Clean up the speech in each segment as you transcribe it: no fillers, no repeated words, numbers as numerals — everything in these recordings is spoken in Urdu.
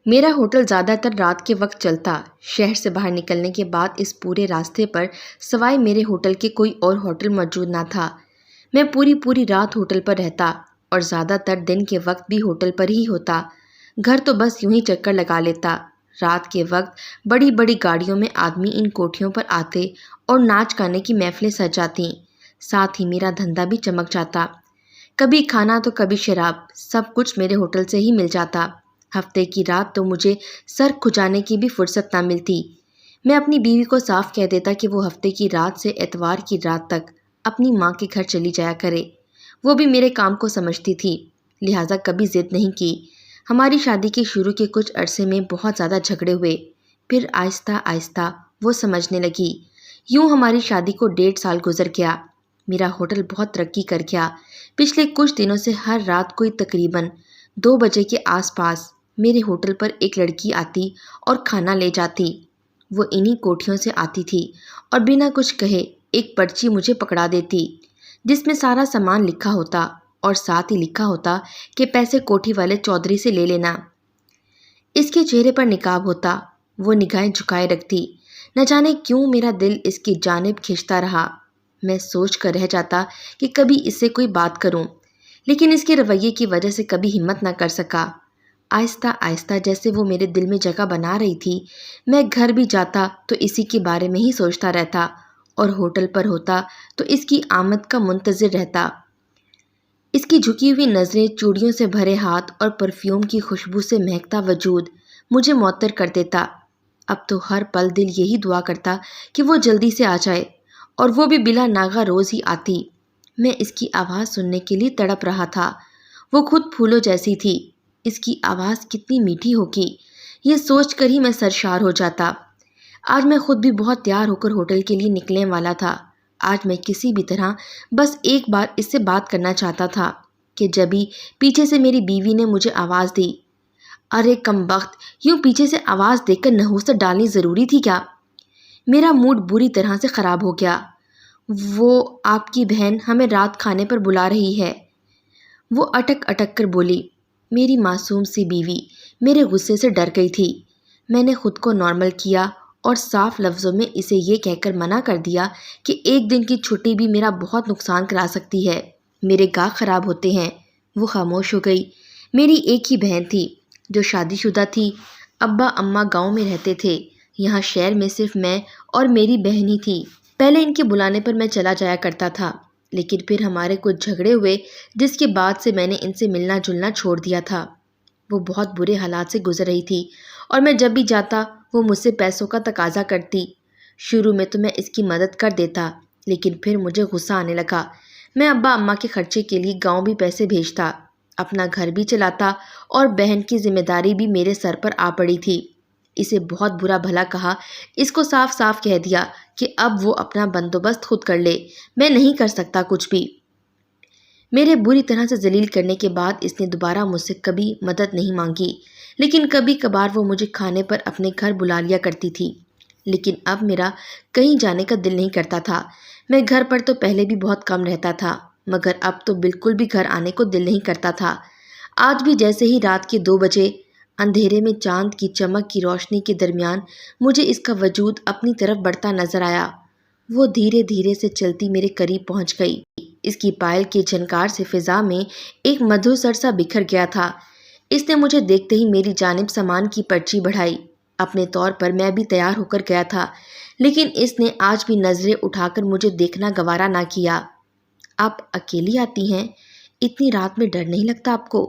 میرا ہوٹل زیادہ تر رات کے وقت چلتا۔ شہر سے باہر نکلنے کے بعد اس پورے راستے پر سوائے میرے ہوٹل کے کوئی اور ہوٹل موجود نہ تھا۔ میں پوری رات ہوٹل پر رہتا اور زیادہ تر دن کے وقت بھی ہوٹل پر ہی ہوتا۔ گھر تو بس یوں ہی چکر لگا لیتا۔ رات کے وقت بڑی بڑی گاڑیوں میں آدمی ان کوٹھیوں پر آتے اور ناچ گانے کی محفلیں سج جاتی۔ ساتھ ہی میرا دھندا بھی چمک جاتا۔ کبھی کھانا تو کبھی شراب، سب کچھ میرے ہوٹل سے ہی مل جاتا۔ ہفتے کی رات تو مجھے سر کھجانے کی بھی فرصت نہ ملتی۔ میں اپنی بیوی کو صاف کہہ دیتا کہ وہ ہفتے کی رات سے اتوار کی رات تک اپنی ماں کے گھر چلی جایا کرے۔ وہ بھی میرے کام کو سمجھتی تھی، لہٰذا کبھی ضد نہیں کی۔ ہماری شادی کے شروع کے کچھ عرصے میں بہت زیادہ جھگڑے ہوئے، پھر آہستہ آہستہ وہ سمجھنے لگی۔ یوں ہماری شادی کو 1.5 سال گزر گیا۔ میرا ہوٹل بہت ترقی کر گیا۔ پچھلے کچھ دنوں سے ہر رات کوئی تقریباً 2 بجے کے آس پاس میرے ہوٹل پر ایک لڑکی آتی اور کھانا لے جاتی۔ وہ انہی کوٹھیوں سے آتی تھی اور بنا کچھ کہے ایک پرچی مجھے پکڑا دیتی جس میں سارا سامان لکھا ہوتا اور ساتھ ہی لکھا ہوتا کہ پیسے کوٹھی والے چودھری سے لے لینا۔ اس کے چہرے پر نقاب ہوتا، وہ نگاہیں جھکائے رکھتی۔ نہ جانے کیوں میرا دل اس کی جانب کھنچتا رہا۔ میں سوچ کر رہ جاتا کہ کبھی اس سے کوئی بات کروں، لیکن اس کے رویے کی وجہ سے کبھی ہمت نہ کر سکا۔ آہستہ آہستہ جیسے وہ میرے دل میں جگہ بنا رہی تھی، میں گھر بھی جاتا تو اسی کے بارے میں ہی سوچتا رہتا اور ہوٹل پر ہوتا تو اس کی آمد کا منتظر رہتا۔ اس کی جھکی ہوئی نظریں، چوڑیوں سے بھرے ہاتھ اور پرفیوم کی خوشبو سے مہکتا وجود مجھے معطر کر دیتا۔ اب تو ہر پل دل یہی دعا کرتا کہ وہ جلدی سے آ جائے، اور وہ بھی بلا ناغہ روز ہی آتی۔ میں اس کی آواز سننے کے لیے تڑپ رہا تھا۔ وہ خود پھولوں جیسی تھی۔ اس کی آواز کتنی میٹھی ہوگی، یہ سوچ کر ہی میں سرشار ہو جاتا۔ آج میں خود بھی بہت تیار ہو کر ہوٹل کے لیے نکلنے والا تھا۔ آج میں کسی بھی طرح بس ایک بار اس سے بات کرنا چاہتا تھا کہ جبھی پیچھے سے میری بیوی نے مجھے آواز دی۔ ارے کمبخت، یوں پیچھے سے آواز دے کر نحوست ڈالنی ضروری تھی کیا؟ میرا موڈ بری طرح سے خراب ہو گیا۔ وہ آپ کی بہن ہمیں رات کھانے پر بلا رہی ہے، وہ اٹک اٹک کر بولی۔ میری معصوم سی بیوی میرے غصے سے ڈر گئی تھی۔ میں نے خود کو نارمل کیا اور صاف لفظوں میں اسے یہ کہہ کر منع کر دیا کہ ایک دن کی چھٹی بھی میرا بہت نقصان کرا سکتی ہے، میرے گاہ خراب ہوتے ہیں۔ وہ خاموش ہو گئی۔ میری ایک ہی بہن تھی جو شادی شدہ تھی۔ ابا اماں گاؤں میں رہتے تھے، یہاں شہر میں صرف میں اور میری بہن ہی تھی۔ پہلے ان کے بلانے پر میں چلا جایا کرتا تھا، لیکن پھر ہمارے کچھ جھگڑے ہوئے جس کے بعد سے میں نے ان سے ملنا جلنا چھوڑ دیا تھا۔ وہ بہت برے حالات سے گزر رہی تھی اور میں جب بھی جاتا وہ مجھ سے پیسوں کا تقاضا کرتی۔ شروع میں تو میں اس کی مدد کر دیتا، لیکن پھر مجھے غصہ آنے لگا۔ میں ابا اماں کے خرچے کے لیے گاؤں بھی پیسے بھیجتا، اپنا گھر بھی چلاتا اور بہن کی ذمہ داری بھی میرے سر پر آ پڑی تھی۔ اسے بہت برا بھلا کہا، اس کو صاف صاف کہہ دیا کہ اب وہ اپنا بندوبست خود کر لے، میں نہیں کر سکتا کچھ بھی۔ میرے بری طرح سے ذلیل کرنے کے بعد اس نے دوبارہ مجھ سے کبھی مدد نہیں مانگی، لیکن کبھی کبھار وہ مجھے کھانے پر اپنے گھر بلا لیا کرتی تھی۔ لیکن اب میرا کہیں جانے کا دل نہیں کرتا تھا۔ میں گھر پر تو پہلے بھی بہت کم رہتا تھا، مگر اب تو بالکل بھی گھر آنے کو دل نہیں کرتا تھا۔ آج بھی جیسے ہی رات کے 2 بجے اندھیرے میں چاند کی چمک کی روشنی کے درمیان مجھے اس کا وجود اپنی طرف بڑھتا نظر آیا۔ وہ دھیرے دھیرے سے چلتی میرے قریب پہنچ گئی۔ اس کی پائل کی جھنکار سے فضا میں ایک مدھو سر سا بکھر گیا تھا۔ اس نے مجھے دیکھتے ہی میری جانب سامان کی پرچی بڑھائی۔ اپنے طور پر میں بھی تیار ہو کر گیا تھا، لیکن اس نے آج بھی نظریں اٹھا کر مجھے دیکھنا گوارا نہ کیا۔ آپ اکیلی آتی ہیں؟ اتنی رات میں ڈر نہیں لگتا آپ کو؟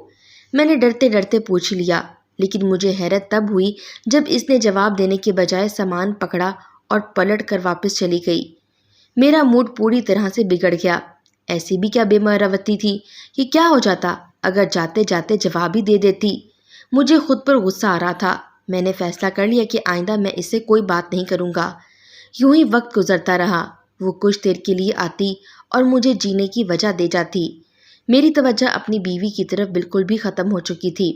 میں نے ڈرتے ڈرتے پوچھ لیا، لیکن مجھے حیرت تب ہوئی جب اس نے جواب دینے کے بجائے سامان پکڑا اور پلٹ کر واپس چلی گئی۔ میرا موڈ پوری طرح سے بگڑ گیا۔ ایسی بھی کیا بے مروتی تھی کہ کیا ہو جاتا اگر جاتے جاتے جواب ہی دے دیتی؟ مجھے خود پر غصہ آ رہا تھا۔ میں نے فیصلہ کر لیا کہ آئندہ میں اس سے کوئی بات نہیں کروں گا۔ یوں ہی وقت گزرتا رہا۔ وہ کچھ دیر کے لیے آتی اور مجھے جینے کی وجہ دے جاتی۔ میری توجہ اپنی بیوی کی طرف بالکل بھی ختم ہو چکی تھی۔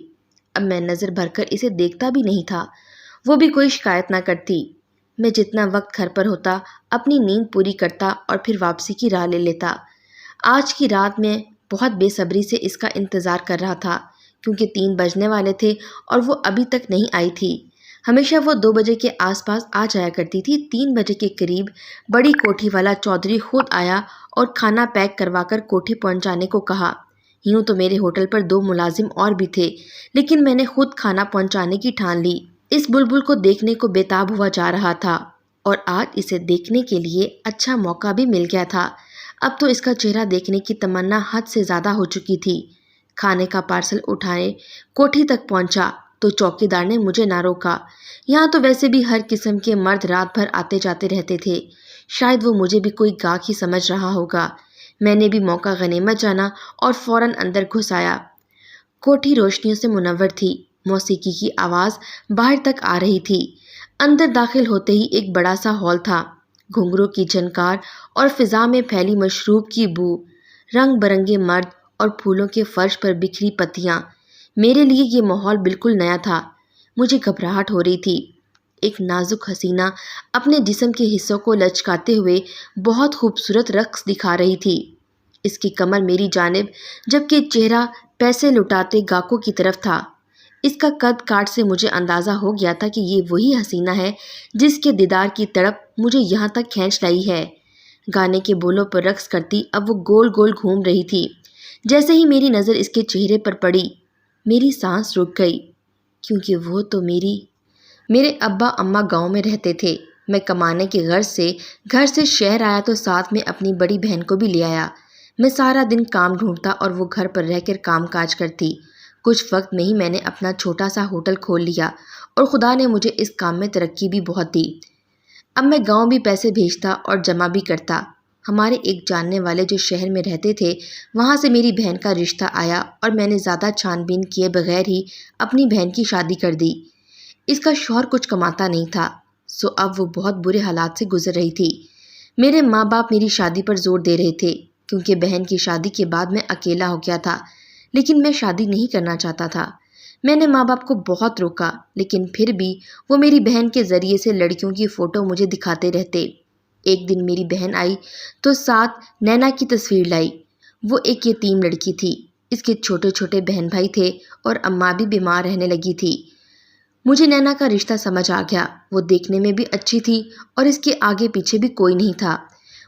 اب میں نظر بھر کر اسے دیکھتا بھی نہیں تھا۔ وہ بھی کوئی شکایت نہ کرتی۔ میں جتنا وقت گھر پر ہوتا اپنی نیند پوری کرتا اور پھر واپسی کی راہ لے لیتا۔ آج کی رات میں بہت بے صبری سے اس کا انتظار کر رہا تھا، کیونکہ 3 بجنے والے تھے اور وہ ابھی تک نہیں آئی تھی۔ ہمیشہ وہ 2 بجے کے آس پاس آ جایا کرتی تھی۔ 3 بجے کے قریب بڑی کوٹھی والا چودھری خود آیا اور کھانا پیک کروا کر کوٹھی پہنچانے کو کہا۔ یوں تو میرے ہوٹل پر 2 ملازم اور بھی تھے، لیکن میں نے خود کھانا پہنچانے کی ٹھان لی۔ اس بلبل کو دیکھنے کو بےتاب ہوا جا رہا تھا اور آج اسے دیکھنے کے لیے اچھا موقع بھی مل گیا تھا۔ اب تو اس کا چہرہ دیکھنے کی تمنا حد سے زیادہ ہو چکی تھی۔ کھانے کا پارسل اٹھائے کوٹھی تک پہنچا تو چوکیدار نے مجھے نہ روکا۔ یہاں تو ویسے بھی ہر قسم کے مرد رات بھر آتے جاتے رہتے تھے، شاید وہ مجھے بھی کوئی گاہک ہی سمجھ رہا ہوگا۔ میں نے بھی موقع غنیمت جانا اور فوراً اندر گھس آیا۔ کوٹھی روشنیوں سے منور تھی، موسیقی کی آواز باہر تک آ رہی تھی۔ اندر داخل ہوتے ہی ایک بڑا سا ہال تھا، گھنگروں کی جھنکار اور فضا میں پھیلی مشروب کی بو، رنگ برنگے مرد اور پھولوں کے فرش پر بکھری پتیاں۔ میرے لیے یہ ماحول بالکل نیا تھا، مجھے گھبراہٹ ہو رہی تھی۔ ایک نازک حسینہ اپنے جسم کے حصوں کو لچکاتے ہوئے بہت خوبصورت رقص دکھا رہی تھی۔ اس کی کمر میری جانب جبکہ چہرہ پیسے لٹاتے گاہکوں کی طرف تھا۔ اس کا قد کاٹ سے مجھے اندازہ ہو گیا تھا کہ یہ وہی حسینہ ہے جس کے دیدار کی تڑپ مجھے یہاں تک کھینچ لائی ہے۔ گانے کے بولوں پر رقص کرتی اب وہ گول گول گھوم رہی تھی۔ جیسے ہی میری نظر اس کے چہرے پر پڑی، میری سانس رک گئی، کیونکہ وہ تو میرے ابا اماں گاؤں میں رہتے تھے۔ میں کمانے کی غرض سے گھر سے شہر آیا تو ساتھ میں اپنی بڑی بہن کو بھی لے آیا۔ میں سارا دن کام ڈھونڈتا اور وہ گھر پر رہ کر کام کاج کرتی۔ کچھ وقت میں ہی میں نے اپنا چھوٹا سا ہوٹل کھول لیا اور خدا نے مجھے اس کام میں ترقی بھی بہت دی۔ اب میں گاؤں بھی پیسے بھیجتا اور جمع بھی کرتا۔ ہمارے ایک جاننے والے جو شہر میں رہتے تھے، وہاں سے میری بہن کا رشتہ آیا اور میں نے زیادہ چھان بین کیے بغیر ہی اپنی بہن کی شادی کر دی۔ اس کا شوہر کچھ کماتا نہیں تھا، سو اب وہ بہت برے حالات سے گزر رہی تھی۔ میرے ماں باپ میری شادی پر زور دے رہے تھے، کیونکہ بہن کی شادی کے بعد میں اکیلا ہو گیا تھا، لیکن میں شادی نہیں کرنا چاہتا تھا۔ میں نے ماں باپ کو بہت روکا، لیکن پھر بھی وہ میری بہن کے ذریعے سے لڑکیوں کی فوٹو مجھے دکھاتے رہتے۔ ایک دن میری بہن آئی تو ساتھ نینا کی تصویر لائی۔ وہ ایک یتیم لڑکی تھی، اس کے چھوٹے چھوٹے بہن بھائی تھے اور اماں بھی بیمار رہنے لگی تھی۔ مجھے نینا کا رشتہ سمجھ آ گیا، وہ دیکھنے میں بھی اچھی تھی اور اس کے آگے پیچھے بھی کوئی نہیں تھا۔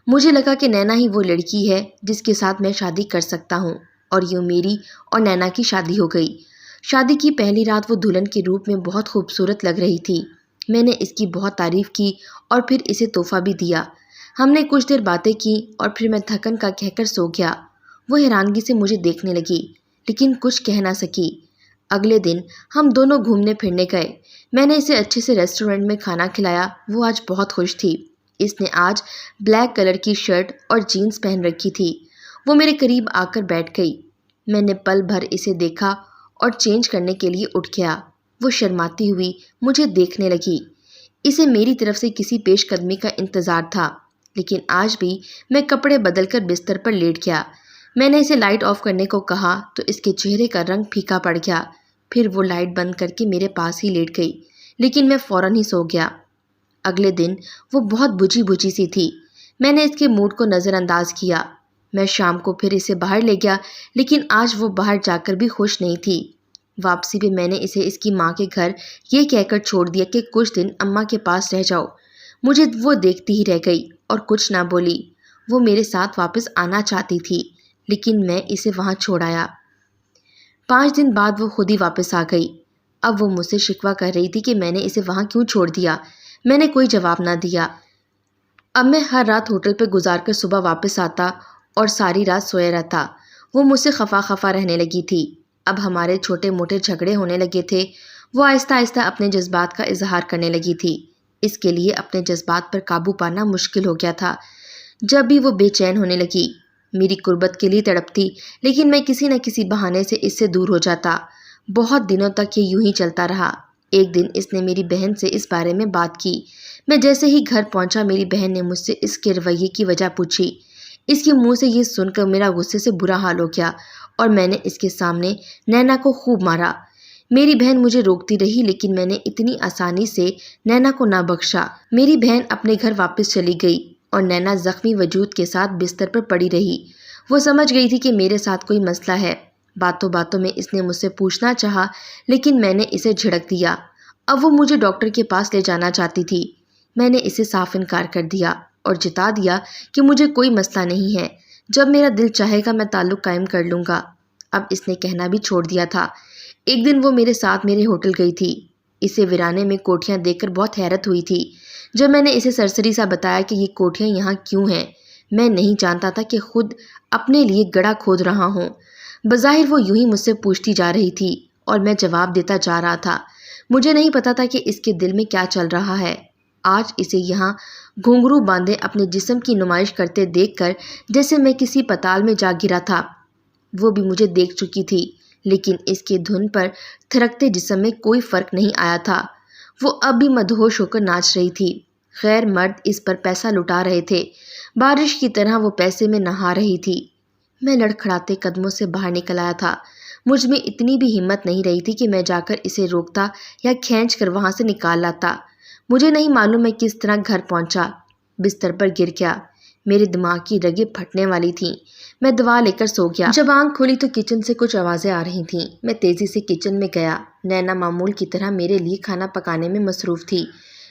مجھے لگا کہ نینا ہی وہ لڑکی ہے جس کے ساتھ میں شادی کر سکتا ہوں، اور یوں میری اور نینا کی شادی ہو گئی۔ شادی کی پہلی رات وہ دلہن کے روپ میں بہت خوبصورت لگ رہی تھی۔ میں نے اس کی بہت تعریف کی اور پھر اسے تحفہ بھی دیا۔ ہم نے کچھ دیر باتیں کی اور پھر میں تھکن کا کہہ کر سو گیا۔ وہ حیرانگی سے مجھے دیکھنے لگی، لیکن کچھ کہہ نہ سکی۔ اگلے دن ہم دونوں گھومنے پھرنے گئے۔ میں نے اسے اچھے سے ریسٹورنٹ میں کھانا کھلایا۔ وہ آج بہت خوش تھی۔ اس نے آج بلیک کلر کی شرٹ اور جینز پہن رکھی تھی۔ وہ میرے قریب آ کر بیٹھ گئی۔ میں نے پل بھر اسے دیکھا اور چینج کرنے کے لیے اٹھ گیا۔ وہ شرماتی ہوئی مجھے دیکھنے لگی۔ اسے میری طرف سے کسی پیش قدمی کا انتظار تھا، لیکن آج بھی میں کپڑے بدل کر بستر پر لیٹ گیا۔ میں نے اسے لائٹ آف کرنے کو کہا تو اس کے چہرے کا رنگ پھیکا پڑ گیا۔ پھر وہ لائٹ بند کر کے میرے پاس ہی لیٹ گئی، لیکن میں فوراً ہی سو گیا۔ اگلے دن وہ بہت بجھی بجھی سی تھی۔ میں نے اس کے موڈ کو نظر انداز کیا۔ میں شام کو پھر اسے باہر لے گیا، لیکن آج وہ باہر جا کر بھی خوش نہیں تھی۔ واپسی پہ میں نے اسے اس کی ماں کے گھر یہ کہہ کر چھوڑ دیا کہ کچھ دن اماں کے پاس رہ جاؤ۔ مجھے وہ دیکھتی ہی رہ گئی اور کچھ نہ بولی۔ وہ میرے ساتھ واپس آنا چاہتی تھی، لیکن میں اسے وہاں چھوڑ آیا۔ 5 دن بعد وہ خود ہی واپس آ گئی۔ اب وہ مجھ سے شکوہ کر رہی تھی کہ میں نے اسے وہاں کیوں چھوڑ دیا۔ میں نے کوئی جواب نہ دیا۔ اب میں ہر رات ہوٹل پہ گزار کر صبح واپس آتا اور ساری رات سویا رہتا۔ وہ مجھ سے خفا خفا رہنے لگی تھی۔ اب ہمارے چھوٹے موٹے جھگڑے ہونے لگے تھے۔ وہ آہستہ آہستہ اپنے جذبات کا اظہار کرنے لگی تھی۔ اس کے لیے اپنے جذبات پر قابو پانا مشکل ہو گیا تھا۔ جب بھی وہ بے چین ہونے لگی، میری قربت کے لیے تڑپتی، لیکن میں کسی نہ کسی بہانے سے اس سے دور ہو جاتا۔ بہت دنوں تک یہ یوں ہی چلتا رہا۔ ایک دن اس نے میری بہن سے اس بارے میں بات کی۔ میں جیسے ہی گھر پہنچا، میری بہن نے مجھ سے اس کے رویے کی وجہ پوچھی۔ اس کے منہ سے یہ سن کر میرا غصے سے برا حال ہو گیا اور میں نے اس کے سامنے نینا کو خوب مارا۔ میری بہن مجھے روکتی رہی، لیکن میں نے اتنی آسانی سے نینا کو نہ بخشا۔ میری بہن اپنے گھر واپس چلی گئی اور نینا زخمی وجود کے ساتھ بستر پر پڑی رہی۔ وہ سمجھ گئی تھی کہ میرے ساتھ کوئی مسئلہ ہے۔ باتوں باتوں میں اس نے مجھ سے پوچھنا چاہا لیکن میں نے اسے جھڑک دیا۔ اب وہ مجھے ڈاکٹر کے پاس لے جانا چاہتی تھی۔ میں نے اسے صاف انکار کر دیا اور جتا دیا کہ مجھے کوئی مسئلہ نہیں ہے، جب میرا دل چاہے گا میں تعلق قائم کر لوں گا۔ اب اس نے کہنا بھی چھوڑ دیا تھا۔ ایک دن وہ میرے ساتھ میرے ہوٹل گئی تھی۔ اسے ویرانے میں کوٹھیاں دیکھ کر بہت حیرت ہوئی تھی۔ جب میں نے اسے سرسری سا بتایا کہ یہ کوٹھیاں یہاں کیوں ہیں، میں نہیں جانتا تھا کہ خود اپنے لیے گڑھا کھود رہا ہوں۔ بظاہر وہ یوں ہی مجھ سے پوچھتی جا رہی تھی اور میں جواب دیتا جا رہا تھا۔ مجھے نہیں پتا تھا کہ اس کے دل میں کیا چل رہا ہے۔ آج اسے یہاں گھنگرو باندھے اپنے جسم کی نمائش کرتے دیکھ کر جیسے میں کسی پتال میں جا گرا تھا۔ وہ بھی مجھے دیکھ چکی تھی لیکن اس کے دھن پر تھرکتے جسم میں کوئی فرق نہیں آیا تھا۔ وہ اب بھی مدہوش ہو کر ناچ رہی تھی۔ غیر مرد اس پر پیسہ لٹا رہے تھے۔ بارش کی طرح وہ پیسے میں نہا رہی تھی۔ میں لڑکھڑاتے قدموں سے باہر نکل آیا تھا۔ مجھ میں اتنی بھی ہمت نہیں رہی تھی کہ میں جا کر اسے روکتا یا کھینچ کر وہاں سے نکال لاتا۔ مجھے نہیں معلوم میں کس طرح گھر پہنچا۔ بستر پر گر گیا۔ میرے دماغ کی رگیں پھٹنے والی تھیں۔ میں دوا لے کر سو گیا۔ جب آنکھ کھولی تو کچن سے کچھ آوازیں آ رہی تھیں۔ میں تیزی سے کچن میں گیا۔ نینا معمول کی طرح میرے لیے کھانا پکانے میں مصروف تھی۔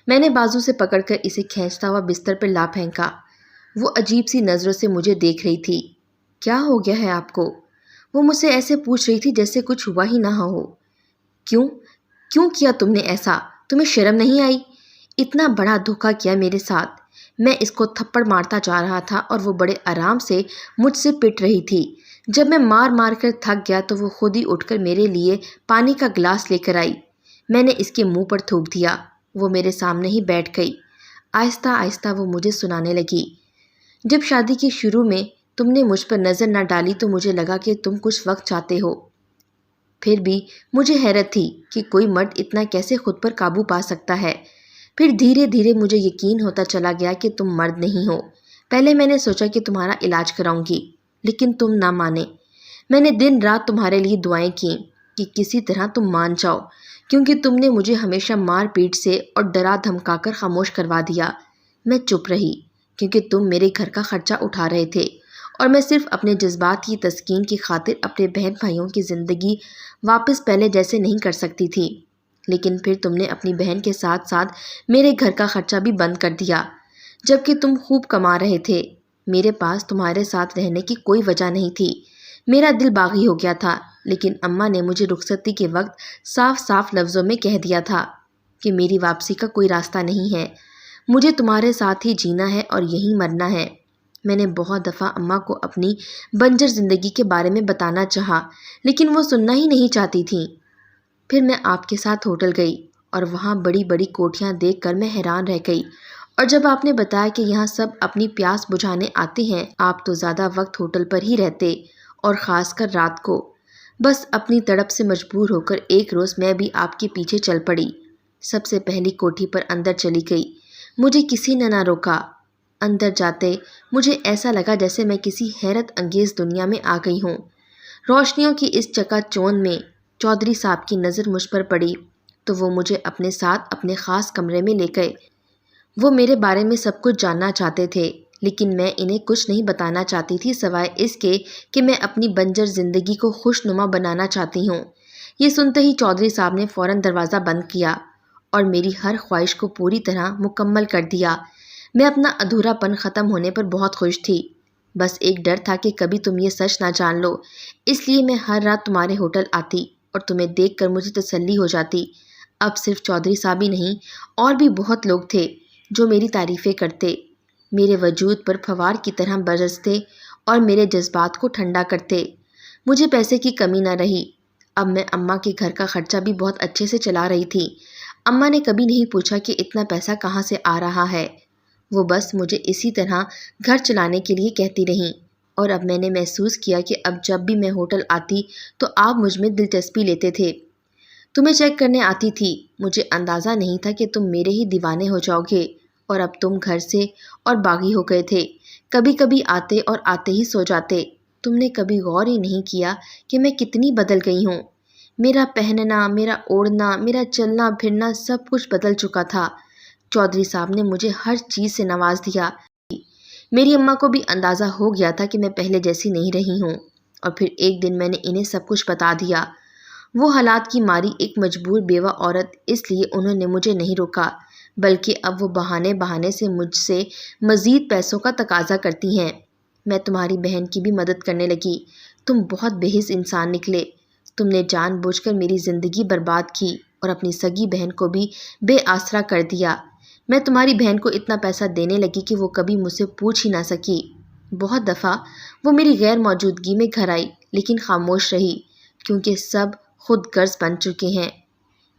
میں نے بازو سے پکڑ کر اسے کھینچتا ہوا بستر پر لا پھینکا۔ وہ عجیب سی نظروں سے مجھے دیکھ رہی تھی۔ کیا ہو گیا ہے آپ کو؟ وہ مجھ سے ایسے پوچھ رہی تھی جیسے کچھ ہوا ہی نہ ہو۔ کیوں کیا تم نے ایسا؟ تمہیں شرم نہیں آئی؟ اتنا بڑا دھوکہ کیا میرے ساتھ۔ میں اس کو تھپڑ مارتا جا رہا تھا اور وہ بڑے آرام سے مجھ سے پٹ رہی تھی۔ جب میں مار مار کر تھک گیا تو وہ خود ہی اٹھ کر میرے لیے پانی کا گلاس لے کر آئی۔ میں نے اس کے منہ پر تھوک دیا۔ وہ میرے سامنے ہی بیٹھ گئی۔ آہستہ آہستہ وہ مجھے سنانے لگی۔ جب شادی کے شروع میں تم نے مجھ پر نظر نہ ڈالی تو مجھے لگا کہ تم کچھ وقت چاہتے ہو۔ پھر بھی مجھے حیرت تھی کہ کوئی مرد اتنا کیسے خود پر قابو پا سکتا ہے۔ پھر دھیرے دھیرے مجھے یقین ہوتا چلا گیا کہ تم مرد نہیں ہو۔ پہلے میں نے سوچا کہ تمہارا علاج کراؤں گی لیکن تم نہ مانے۔ میں نے دن رات تمہارے لیے دعائیں کیں کہ کسی طرح تم مان جاؤ، کیونکہ تم نے مجھے ہمیشہ مار پیٹ سے اور ڈرا دھمکا کر خاموش کروا دیا۔ میں چپ رہی کیونکہ تم میرے گھر کا خرچہ اٹھا رہے تھے اور میں صرف اپنے جذبات کی تسکین کی خاطر اپنے بہن بھائیوں کی زندگی واپس پہلے جیسے نہیں کر سکتی تھی۔ لیکن پھر تم نے اپنی بہن کے ساتھ ساتھ میرے گھر کا خرچہ بھی بند کر دیا، جبکہ تم خوب کما رہے تھے۔ میرے پاس تمہارے ساتھ رہنے کی کوئی وجہ نہیں تھی۔ میرا دل باغی ہو گیا تھا، لیکن اماں نے مجھے رخصتی کے وقت صاف صاف لفظوں میں کہہ دیا تھا کہ میری واپسی کا کوئی راستہ نہیں ہے۔ مجھے تمہارے ساتھ ہی جینا ہے اور یہیں مرنا ہے۔ میں نے بہت دفعہ اماں کو اپنی بنجر زندگی کے بارے میں بتانا چاہا لیکن وہ سننا ہی نہیں چاہتی تھیں۔ پھر میں آپ کے ساتھ ہوٹل گئی اور وہاں بڑی بڑی کوٹھیاں دیکھ کر میں حیران رہ گئی، اور جب آپ نے بتایا کہ یہاں سب اپنی پیاس بجھانے آتے ہیں، آپ تو زیادہ وقت ہوٹل پر ہی رہتے اور خاص کر رات کو۔ بس اپنی تڑپ سے مجبور ہو کر ایک روز میں بھی آپ کے پیچھے چل پڑی۔ سب سے پہلی کوٹھی پر اندر چلی گئی۔ مجھے کسی نے نہ روکا۔ اندر جاتے مجھے ایسا لگا جیسے میں کسی حیرت انگیز دنیا میں آ گئی ہوں۔ روشنیوں کی اس چکا چوند میں چودھری صاحب کی نظر مجھ پر پڑی تو وہ مجھے اپنے ساتھ اپنے خاص کمرے میں لے گئے۔ وہ میرے بارے میں سب کچھ جاننا چاہتے تھے لیکن میں انہیں کچھ نہیں بتانا چاہتی تھی سوائے اس کے کہ میں اپنی بنجر زندگی کو خوشنما بنانا چاہتی ہوں۔ یہ سنتے ہی چودھری صاحب نے فوراً دروازہ بند کیا اور میری ہر خواہش کو پوری طرح مکمل کر دیا۔ میں اپنا ادھورا پن ختم ہونے پر بہت خوش تھی۔ بس ایک ڈر تھا کہ کبھی تم یہ سچ نہ جان لو، اس لیے میں ہر رات تمہارے ہوٹل آتی اور تمہیں دیکھ کر مجھے تسلی ہو جاتی۔ اب صرف چودھری صاحب ہی نہیں، اور بھی بہت لوگ تھے جو میری تعریفیں کرتے، میرے وجود پر پھوار کی طرح برستے اور میرے جذبات کو ٹھنڈا کرتے۔ مجھے پیسے کی کمی نہ رہی۔ اب میں اماں کے گھر کا خرچہ بھی بہت اچھے سے چلا رہی تھی۔ اماں نے کبھی نہیں پوچھا کہ اتنا پیسہ کہاں سے آ رہا ہے۔ وہ بس مجھے اسی طرح گھر چلانے کے لیے کہتی رہیں، اور اب میں نے محسوس کیا کہ اب جب بھی میں ہوٹل آتی تو آپ مجھ میں دلچسپی لیتے تھے۔ تمہیں چیک کرنے آتی تھی۔ مجھے اندازہ نہیں تھا کہ تم میرے ہی دیوانے ہو جاؤ گے، اور اب تم گھر سے اور باغی ہو گئے تھے۔ کبھی کبھی آتے اور آتے ہی سو جاتے۔ تم نے کبھی غور ہی نہیں کیا کہ میں کتنی بدل گئی ہوں۔ میرا پہننا، میرا اوڑھنا، میرا چلنا پھرنا سب کچھ بدل چکا تھا۔ چودھری صاحب نے مجھے ہر چیز سے نواز دیا۔ میری اماں کو بھی اندازہ ہو گیا تھا کہ میں پہلے جیسی نہیں رہی ہوں، اور پھر ایک دن میں نے انہیں سب کچھ بتا دیا۔ وہ حالات کی ماری ایک مجبور بیوہ عورت، اس لیے انہوں نے مجھے نہیں روکا، بلکہ اب وہ بہانے سے مجھ سے مزید پیسوں کا تقاضا کرتی ہیں۔ میں تمہاری بہن کی بھی مدد کرنے لگی۔ تم بہت بے حس انسان نکلے۔ تم نے جان بوجھ کر میری زندگی برباد کی اور اپنی سگی بہن کو بھی بے آسرا کر دیا۔ میں تمہاری بہن کو اتنا پیسہ دینے لگی کہ وہ کبھی مجھ سے پوچھ ہی نہ سکی۔ بہت دفعہ وہ میری غیر موجودگی میں گھر آئی، لیکن خاموش رہی، کیونکہ سب خود غرض بن چکے ہیں۔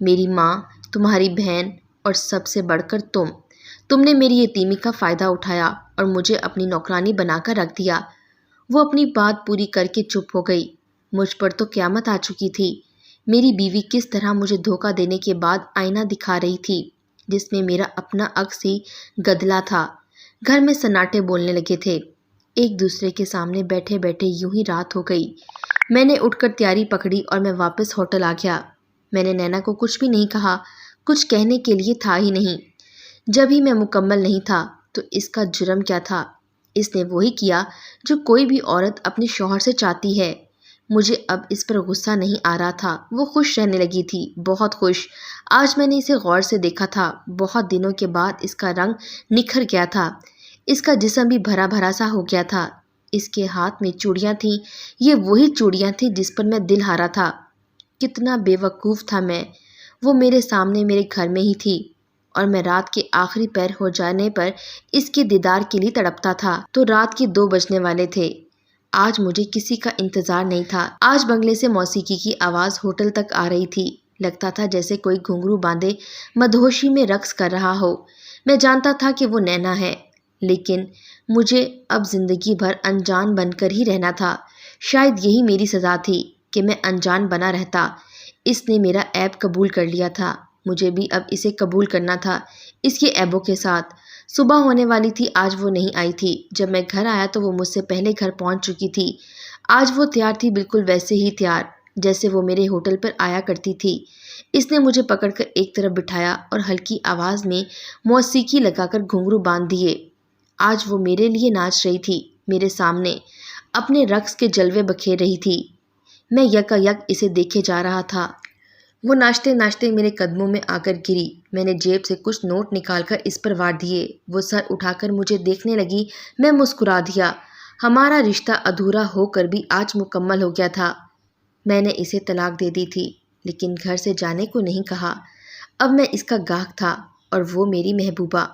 میری ماں، تمہاری بہن اور سب سے بڑھ کر تم نے میری یتیمی کا فائدہ اٹھایا اور مجھے اپنی نوکرانی بنا کر رکھ دیا۔ وہ اپنی بات پوری کر کے چپ ہو گئی۔ مجھ پر تو قیامت آ چکی تھی۔ میری بیوی کس طرح مجھے دھوکہ دینے کے بعد آئینہ دکھا رہی تھی، جس میں میرا اپنا عکس ہی گدلا تھا۔ گھر میں سناٹے بولنے لگے تھے۔ ایک دوسرے کے سامنے بیٹھے بیٹھے یوں ہی رات ہو گئی۔ میں نے اٹھ کر تیاری پکڑی اور میں واپس ہوٹل آ گیا۔ میں نے نینا کو کچھ بھی نہیں کہا، کچھ کہنے کے لیے تھا ہی نہیں۔ جب ہی میں مکمل نہیں تھا تو اس کا جرم کیا تھا؟ اس نے وہی کیا جو کوئی بھی عورت اپنے شوہر سے چاہتی ہے۔ مجھے اب اس پر غصہ نہیں آ رہا تھا۔ وہ خوش رہنے لگی تھی، بہت خوش۔ آج میں نے اسے غور سے دیکھا تھا۔ بہت دنوں کے بعد اس کا رنگ نکھر گیا تھا۔ اس کا جسم بھی بھرا بھرا سا ہو گیا تھا۔ اس کے ہاتھ میں چوڑیاں تھیں۔ یہ وہی چوڑیاں تھیں جس پر میں دل ہارا تھا۔ کتنا بے وقوف تھا میں۔ وہ میرے سامنے میرے گھر میں ہی تھی اور میں رات کے آخری پہر ہو جانے پر اس کے دیدار کے لیے تڑپتا تھا۔ تو رات کے 2 بجنے والے تھے۔ آج مجھے کسی کا انتظار نہیں تھا۔ آج بنگلے سے موسیقی کی آواز ہوٹل تک آ رہی تھی۔ لگتا تھا جیسے کوئی گھنگرو باندھے مدہوشی میں رقص کر رہا ہو۔ میں جانتا تھا کہ وہ نینا ہے، لیکن مجھے اب زندگی بھر انجان بن کر ہی رہنا تھا۔ شاید یہی میری سزا تھی کہ میں انجان بنا رہتا۔ اس نے میرا عیب قبول کر لیا تھا، مجھے بھی اب اسے قبول کرنا تھا، اس کے عیبوں کے ساتھ۔ صبح ہونے والی تھی، آج وہ نہیں آئی تھی۔ جب میں گھر آیا تو وہ مجھ سے پہلے گھر پہنچ چکی تھی۔ آج وہ تیار تھی، بالکل ویسے ہی تیار جیسے وہ میرے ہوٹل پر آیا کرتی تھی۔ اس نے مجھے پکڑ کر ایک طرف بٹھایا اور ہلکی آواز میں موسیقی لگا کر گھنگرو باندھ دیے۔ آج وہ میرے لیے ناچ رہی تھی، میرے سامنے اپنے رقص کے جلوے بکھیر رہی تھی۔ میں یکا یک اسے دیکھے جا رہا تھا۔ وہ ناچتے ناچتے میرے قدموں میں آ کر گری۔ میں نے جیب سے کچھ نوٹ نکال کر اس پر وار دیے۔ وہ سر اٹھا کر مجھے دیکھنے لگی۔ میں مسکرا دیا۔ ہمارا رشتہ ادھورا ہو کر بھی آج مکمل ہو گیا تھا۔ میں نے اسے طلاق دے دی تھی، لیکن گھر سے جانے کو نہیں کہا۔ اب میں اس کا گاہک تھا اور وہ میری محبوبہ۔